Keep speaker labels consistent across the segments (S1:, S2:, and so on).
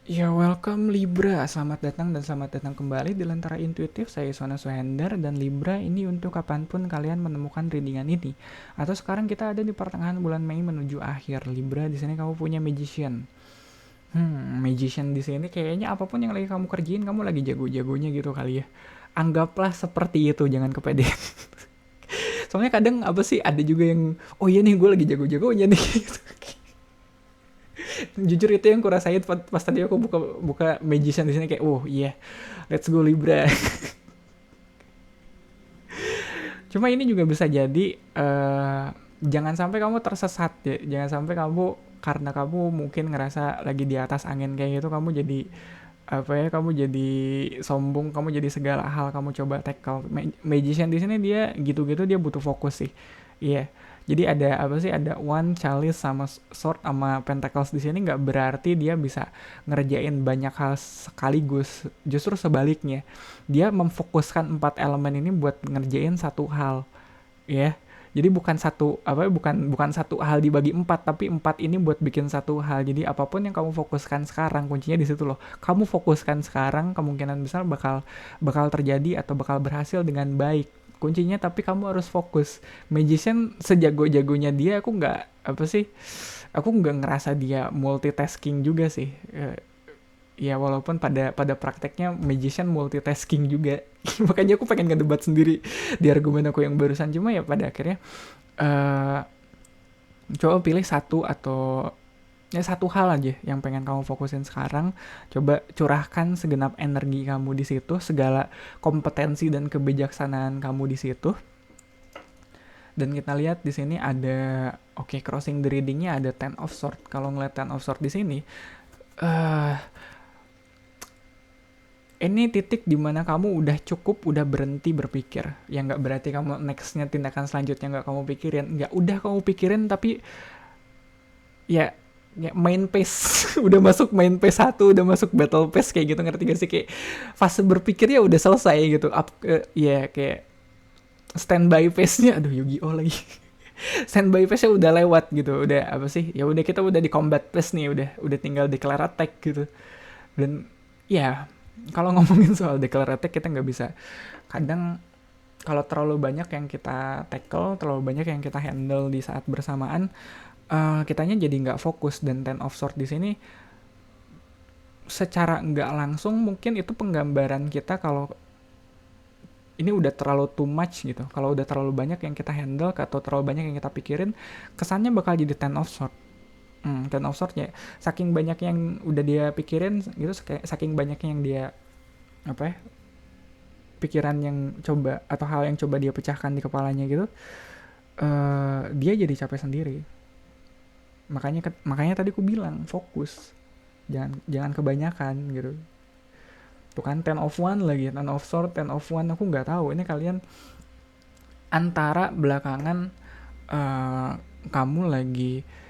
S1: Ya, welcome Libra. Selamat datang dan selamat datang kembali di Lentera Intuitif. Saya Sona Suhendar dan Libra ini untuk kapanpun kalian menemukan readingan ini. Atau sekarang kita ada di pertengahan bulan Mei menuju akhir. Libra, di sini kamu punya Magician. Magician di sini kayaknya apapun yang lagi kamu kerjain, kamu lagi jago-jagonya gitu kali ya. Anggaplah seperti itu, jangan kepedean. Soalnya kadang apa sih, ada juga yang, oh iya nih gue lagi jago-jagonya nih. Jujur itu yang kurasain pas tadi aku buka buka Magician di sini kayak, oh iya, yeah, let's go Libra. Cuma ini juga bisa jadi jangan sampai kamu tersesat ya, jangan sampai kamu karena kamu mungkin ngerasa lagi di atas angin kayak gitu, kamu jadi apa ya, kamu jadi sombong, kamu jadi segala hal kamu coba tackle. Magician di sini dia gitu-gitu, dia butuh fokus sih. Iya. Yeah. Jadi ada apa sih, ada one chalice sama sword sama pentacles di sini nggak berarti dia bisa ngerjain banyak hal sekaligus. Justru sebaliknya, dia memfokuskan empat elemen ini buat ngerjain satu hal, ya. Jadi bukan satu apa ya, bukan bukan satu hal dibagi empat, tapi empat ini buat bikin satu hal. Jadi apapun yang kamu fokuskan sekarang, kuncinya di situ loh. Kamu fokuskan sekarang, kemungkinan besar bakal bakal terjadi atau bakal berhasil dengan baik. Kuncinya tapi kamu harus fokus. Magician sejago-jagonya dia, aku nggak apa sih, aku nggak ngerasa dia multitasking juga sih. Ya walaupun pada pada prakteknya Magician multitasking juga. Makanya aku pengen ngedebat sendiri di argumen aku yang barusan, cuma ya pada akhirnya eh coba pilih satu atau ya satu hal aja yang pengen kamu fokusin sekarang. Coba curahkan segenap energi kamu di situ, segala kompetensi dan kebijaksanaan kamu di situ. Dan kita lihat di sini ada, oke, crossing the readingnya ada Ten of Sword. Kalau ngeliat Ten of Sword di sini, eh ini titik dimana kamu udah cukup, udah berhenti berpikir. Ya nggak berarti kamu nextnya, tindakan selanjutnya nggak kamu pikirin. Nggak, udah kamu pikirin tapi ya, ya main pace. Udah masuk main pace satu, udah masuk battle pace kayak gitu, ngerti gak sih? Kayak fase berpikir ya udah selesai gitu. Ya kayak standby pace-nya, aduh Yu-Gi-Oh lagi. Standby pace-nya udah lewat gitu. Udah apa sih? Ya udah, kita udah di combat pace nih, udah tinggal declare attack gitu. Dan ya, kalau ngomongin soal declare attack, kita nggak bisa, kadang kalau terlalu banyak yang kita tackle, terlalu banyak yang kita handle di saat bersamaan, kitanya jadi nggak fokus. Dan Ten of Sword di sini secara nggak langsung mungkin itu penggambaran kita kalau ini udah terlalu too much gitu. Kalau udah terlalu banyak yang kita handle atau terlalu banyak yang kita pikirin, kesannya bakal jadi Ten of Sword. Ten of Sword ya, saking banyak yang udah dia pikirin gitu, saking banyak yang dia apa ya, pikiran yang coba atau hal yang coba dia pecahkan di kepalanya gitu, dia jadi capek sendiri. Makanya tadi aku bilang fokus, jangan jangan kebanyakan gitu. Tuh kan Ten of One lagi, Ten of Sword, Ten of One, aku nggak tahu ini kalian antara belakangan eh, kamu lagi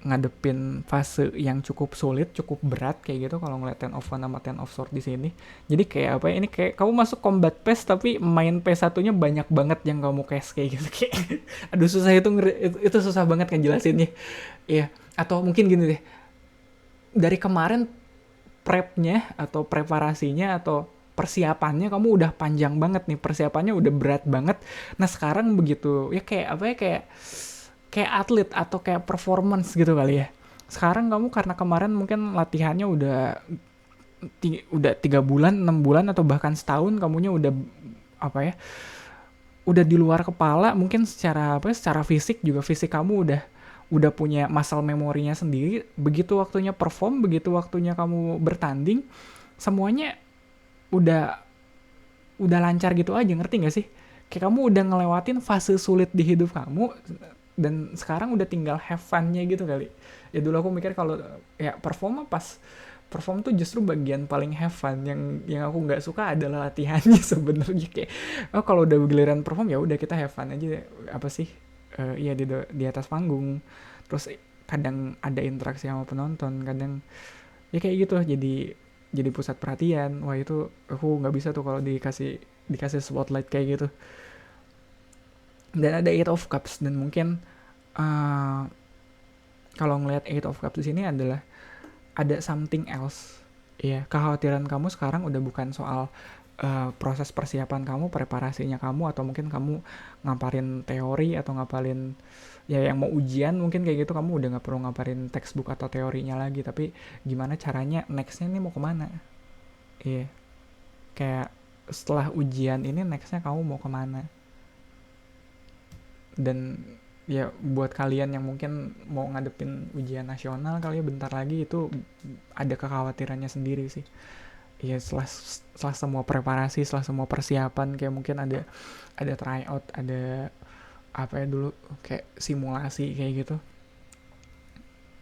S1: ngadepin fase yang cukup sulit, cukup berat kayak gitu kalau ngeliat Ten of One sama Ten of Sword di sini. Jadi kayak apa ya, ini kayak kamu masuk combat pace tapi main pace satunya banyak banget yang kamu cash kayak gitu. Kayak aduh susah itu susah banget kan jelasinnya. Iya, atau mungkin gini deh. Dari kemarin prepnya atau preparasinya atau persiapannya kamu udah panjang banget nih, persiapannya udah berat banget. Nah, sekarang begitu ya, kayak apa ya, kayak atlet atau kayak performance gitu kali ya. Sekarang kamu karena kemarin mungkin latihannya udah 3 bulan, 6 bulan atau bahkan setahun, kamunya udah apa ya, udah di luar kepala mungkin secara apa ya, secara fisik juga, fisik kamu udah punya muscle memorinya sendiri. Begitu waktunya perform, begitu waktunya kamu bertanding, semuanya udah udah lancar gitu aja, ngerti gak sih? Kayak kamu udah ngelewatin fase sulit di hidup kamu, dan sekarang udah tinggal have fun-nya gitu kali. Ya dulu aku mikir kalau ya perform, pas perform tuh justru bagian paling have fun. Yang aku nggak suka adalah latihannya sebenarnya. Kayak, oh kalau udah giliran perform ya udah kita have fun aja, apa sih, iya di atas panggung. Terus kadang ada interaksi sama penonton, kadang ya kayak gitu, jadi pusat perhatian. Wah, itu aku nggak bisa tuh kalau dikasih dikasih spotlight kayak gitu. Dan ada Eight of Cups, dan mungkin uh, kalau ngelihat Eight of Cups di sini adalah ada something else. Iya, kekhawatiran kamu sekarang udah bukan soal proses persiapan kamu, preparasinya kamu, atau mungkin kamu ngaparin teori atau ngapalin ya yang mau ujian mungkin kayak gitu, kamu udah nggak perlu ngaparin textbook atau teorinya lagi, tapi gimana caranya nextnya ini mau kemana. Iya, kayak setelah ujian ini nextnya kamu mau kemana. Dan ya buat kalian yang mungkin mau ngadepin ujian nasional kali ya bentar lagi, itu ada kekhawatirannya sendiri sih. Ya setelah semua preparasi, setelah semua persiapan, kayak mungkin ada tryout, ada apa ya dulu, kayak simulasi kayak gitu,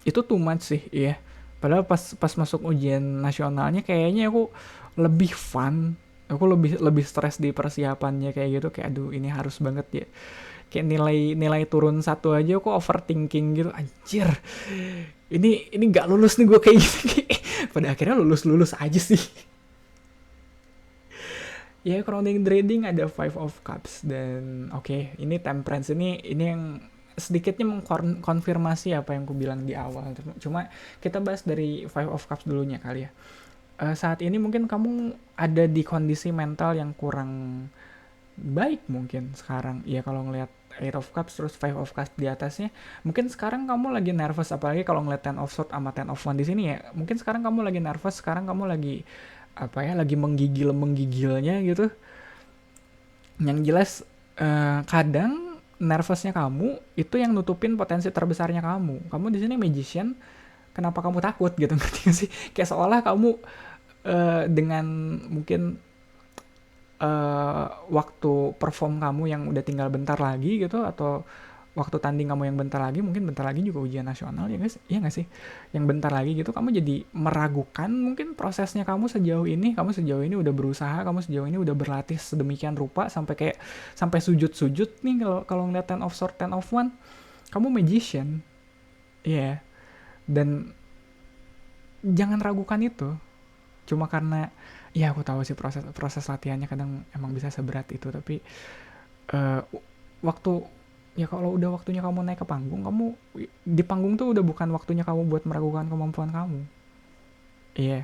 S1: itu too much sih. Iya, padahal pas pas masuk ujian nasionalnya kayaknya aku lebih fun, aku lebih lebih stres di persiapannya kayak gitu, kayak aduh ini harus banget ya, kayak nilai turun satu aja aku overthinking gitu, anjir ini nggak lulus nih gue kayak gini. Pada akhirnya lulus aja sih. Ya, crowning trading ada Five of Cups, dan oke, ini Temperance, ini yang sedikitnya mengkonfirmasi apa yang ku bilang di awal. Cuma kita bahas dari Five of Cups dulunya kali ya. Saat ini mungkin kamu ada di kondisi mental yang kurang baik mungkin sekarang. Ya kalau ngelihat Eight of Cups terus Five of Cups di atasnya, mungkin sekarang kamu lagi nervous, apalagi kalau ngeliat Ten of Swords sama Ten of Wands di sini ya. Mungkin sekarang kamu lagi nervous, sekarang kamu lagi apa ya, lagi menggigilnya gitu. Yang jelas kadang nervousnya kamu itu yang nutupin potensi terbesarnya kamu di sini magician. Kenapa kamu takut gitu, ngerti gak sih? Kayak seolah kamu dengan mungkin waktu perform kamu yang udah tinggal bentar lagi gitu, atau waktu tanding kamu yang bentar lagi, mungkin bentar lagi juga ujian nasional ya guys, iya nggak sih, yang bentar lagi gitu, kamu jadi meragukan mungkin prosesnya kamu sejauh ini udah berusaha, kamu sejauh ini udah berlatih sedemikian rupa sampai kayak sampai sujud nih, kalau kalau ngeliat Ten of Sword, Ten of One, kamu magician, iya yeah. Dan jangan ragukan itu cuma karena ya aku tahu sih proses proses latihannya kadang emang bisa seberat itu, tapi uh, waktu ya kalau udah waktunya kamu naik ke panggung, kamu di panggung tuh udah bukan waktunya kamu buat meragukan kemampuan kamu. Iya, yeah.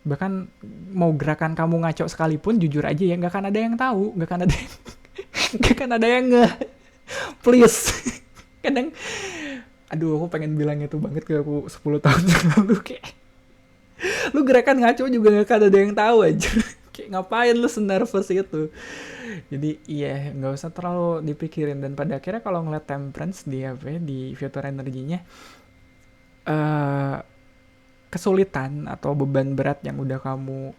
S1: Bahkan mau gerakan kamu ngaco sekalipun, jujur aja ya, nggak akan ada yang tahu, nggak akan ada yang nggak akan ada yang nge please. Kadang aduh aku pengen bilang itu banget ke aku 10 tahun yang lalu, kayak lu gerakan ngaco juga nggak akan ada yang tahu aja. Kayak ngapain lu senervous itu. Jadi iya, nggak usah terlalu dipikirin. Dan pada akhirnya kalau ngeliat Temperance di apa ya, di future energinya, uh, kesulitan atau beban berat yang udah kamu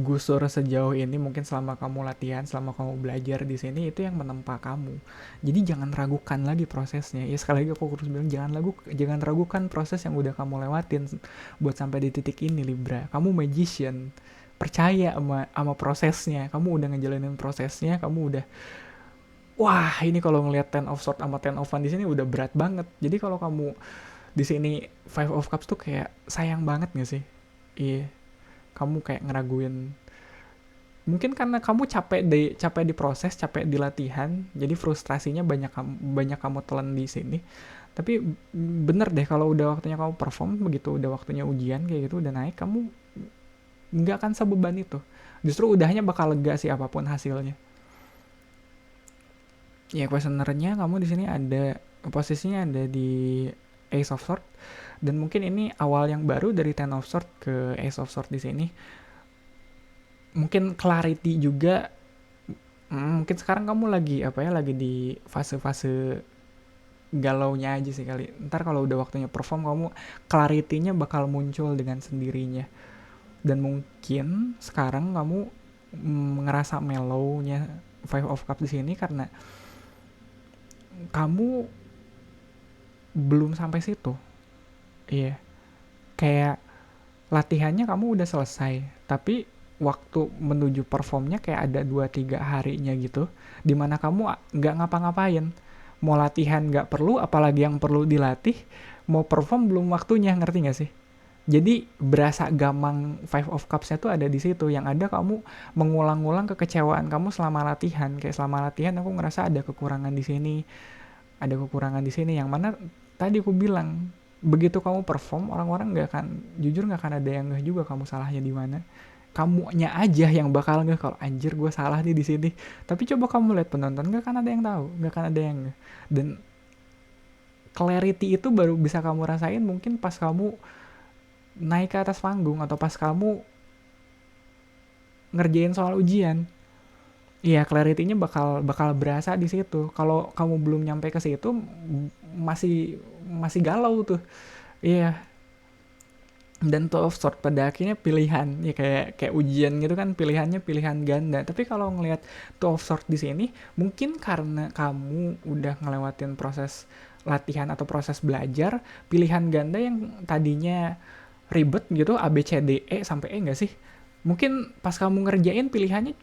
S1: gusur sejauh ini, mungkin selama kamu latihan, selama kamu belajar di sini, itu yang menempa kamu. Jadi jangan ragukan lagi prosesnya. Ya sekali lagi aku harus bilang, jangan ragukan proses yang udah kamu lewatin buat sampai di titik ini, Libra. Kamu magician. Percaya sama prosesnya. Kamu udah ngejalanin prosesnya, kamu udah wah, ini kalau ngelihat Ten of Swords sama Ten of Wands di sini udah berat banget. Jadi kalau kamu di sini Five of Cups tuh kayak sayang banget gak sih? Iya, kamu kayak ngeraguin. Mungkin karena kamu capek di proses, capek di latihan, jadi frustrasinya banyak kamu telan di sini. Tapi bener deh, kalau udah waktunya kamu perform, begitu udah waktunya ujian kayak gitu udah naik, kamu nggak akan sebeban itu. Justru udahnya bakal lega sih apapun hasilnya. Ya questionernya kamu di sini ada posisinya ada di Ace of Swords, dan mungkin ini awal yang baru dari Ten of Swords ke Ace of Swords di sini. Mungkin clarity juga. Mungkin sekarang kamu lagi apa ya, lagi di fase-fase galaunya aja sih kali. Ntar kalau udah waktunya perform, kamu clarity-nya bakal muncul dengan sendirinya. Dan mungkin sekarang kamu ngerasa mellow-nya Five of Cups di sini karena kamu belum sampai situ. Iya. Kayak latihannya kamu udah selesai, tapi waktu menuju performnya kayak ada 2-3 harinya gitu, dimana kamu nggak ngapa-ngapain. Mau latihan nggak perlu, apalagi yang perlu dilatih. Mau perform belum waktunya, ngerti nggak sih? Jadi berasa gamang Five of Cups-nya tuh ada di situ. Yang ada kamu mengulang-ulang kekecewaan kamu selama latihan. Kayak selama latihan aku ngerasa ada kekurangan di sini, ada kekurangan di sini. Yang mana tadi aku bilang, begitu kamu perform, orang-orang nggak akan, jujur nggak akan ada yang ngeh juga kamu salahnya di mana. Kamunya aja yang bakal ngeh kalau anjir gue salah nih di sini. Tapi coba kamu lihat penonton, nggak akan ada yang tahu, nggak akan ada yang ngeh. Dan clarity itu baru bisa kamu rasain mungkin pas kamu naik ke atas panggung atau pas kamu ngerjain soal ujian. Iya, clarity-nya bakal bakal berasa di situ. Kalau kamu belum nyampe ke situ, masih masih galau tuh. Iya, dan two of sword pada akhirnya pilihan ya, kayak kayak ujian gitu kan, pilihannya pilihan ganda. Tapi kalau ngelihat two of sword di sini, mungkin karena kamu udah ngelewatin proses latihan atau proses belajar, pilihan ganda yang tadinya ribet gitu, A B C D E sampai E nggak sih, mungkin pas kamu ngerjain pilihannya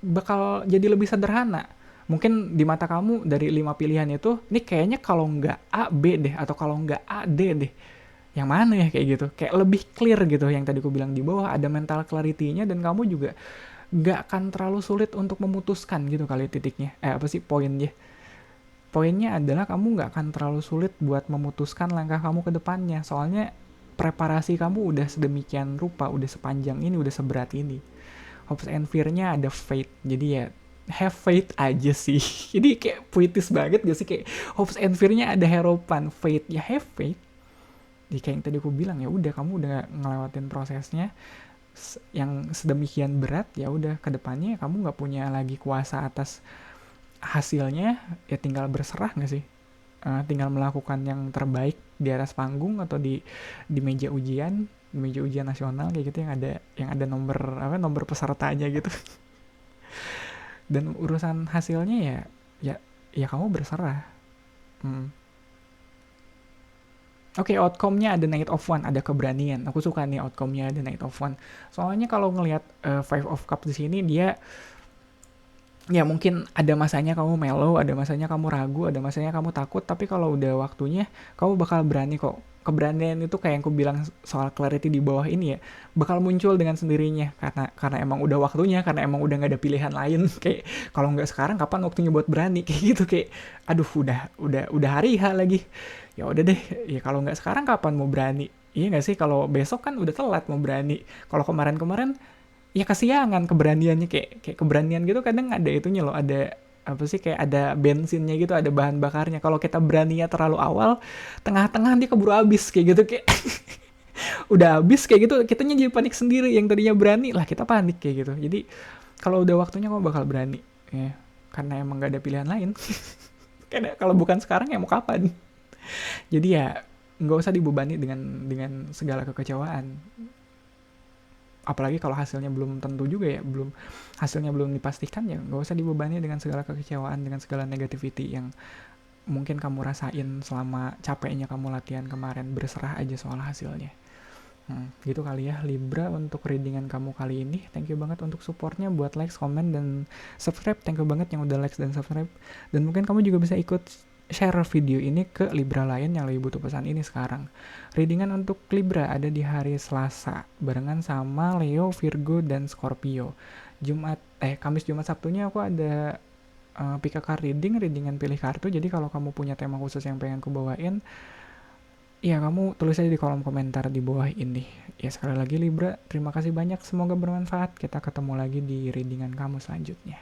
S1: bakal jadi lebih sederhana. Mungkin di mata kamu dari 5 pilihan itu, ini kayaknya kalau nggak A, B deh, atau kalau nggak A, D deh. Yang mana ya, kayak gitu. Kayak lebih clear gitu, yang tadi aku bilang di bawah, ada mental clarity-nya, dan kamu juga nggak akan terlalu sulit untuk memutuskan gitu kali titiknya. Apa sih poinnya? Poinnya adalah kamu nggak akan terlalu sulit buat memutuskan langkah kamu ke depannya. Soalnya preparasi kamu udah sedemikian rupa, udah sepanjang ini, udah seberat ini. Hopes and fear-nya ada faith. Jadi ya have faith aja sih. Jadi kayak puitis banget gak sih, kayak hopes and fear-nya ada harapan, faith ya have faith. Jadi kayak yang tadi aku bilang, ya udah kamu udah ngelewatin prosesnya yang sedemikian berat, ya udah kedepannya kamu nggak punya lagi kuasa atas hasilnya, ya tinggal berserah nggak sih. Tinggal melakukan yang terbaik di atas panggung atau di meja ujian, di meja ujian nasional kayak gitu, yang ada nomor apa, nomor pesertanya gitu. Dan urusan hasilnya ya ya ya kamu berserah. hmm. Oke, outcome-nya ada Knight of One, ada keberanian. Aku suka nih outcome-nya ada Knight of One. Soalnya kalau ngelihat Five of Cups di sini, dia ya mungkin ada masanya kamu mellow, ada masanya kamu ragu, ada masanya kamu takut, tapi kalau udah waktunya, kamu bakal berani kok. Keberanian itu kayak yang aku bilang soal clarity di bawah ini ya, bakal muncul dengan sendirinya, karena emang udah waktunya, karena emang udah nggak ada pilihan lain. Kayak kalau nggak sekarang kapan waktunya buat berani, kayak gitu. Kayak aduh, udah hari H lagi. Ya udah deh, ya kalau nggak sekarang kapan mau berani? Iya nggak sih, kalau besok kan udah telat mau berani. Kalau kemarin-kemarin ya kesiangan keberaniannya, kayak keberanian gitu kadang ada itunya loh, ada apa sih, kayak ada bensinnya gitu, ada bahan bakarnya. Kalau kita beraninya terlalu awal, tengah-tengah dia keburu habis kayak gitu, kayak udah habis kayak gitu, kitanya jadi panik sendiri, yang tadinya berani lah kita panik kayak gitu. Jadi kalau udah waktunya kamu bakal berani ya, karena emang gak ada pilihan lain. Karena kalau bukan sekarang ya mau kapan? Jadi ya nggak usah dibebani dengan segala kekecewaan, apalagi kalau hasilnya belum tentu juga ya, hasilnya belum dipastikan, ya nggak usah dibebani dengan segala kekecewaan, dengan segala negativity yang mungkin kamu rasain selama capeknya kamu latihan kemarin. Berserah aja soal hasilnya. Gitu kali ya Libra untuk readingan kamu kali ini. Thank you banget untuk supportnya, buat like, comment, dan subscribe. Thank you banget yang udah like dan subscribe. Dan mungkin kamu juga bisa ikut share video ini ke Libra lain yang lagi butuh pesan ini sekarang. Readingan untuk Libra ada di hari Selasa barengan sama Leo, Virgo, dan Scorpio. Kamis, Jumat, Sabtunya aku ada pick a card readingan pilih kartu. Jadi kalau kamu punya tema khusus yang pengen aku bawain, ya kamu tulis aja di kolom komentar di bawah ini. Ya sekali lagi Libra, terima kasih banyak, semoga bermanfaat. Kita ketemu lagi di readingan kamu selanjutnya.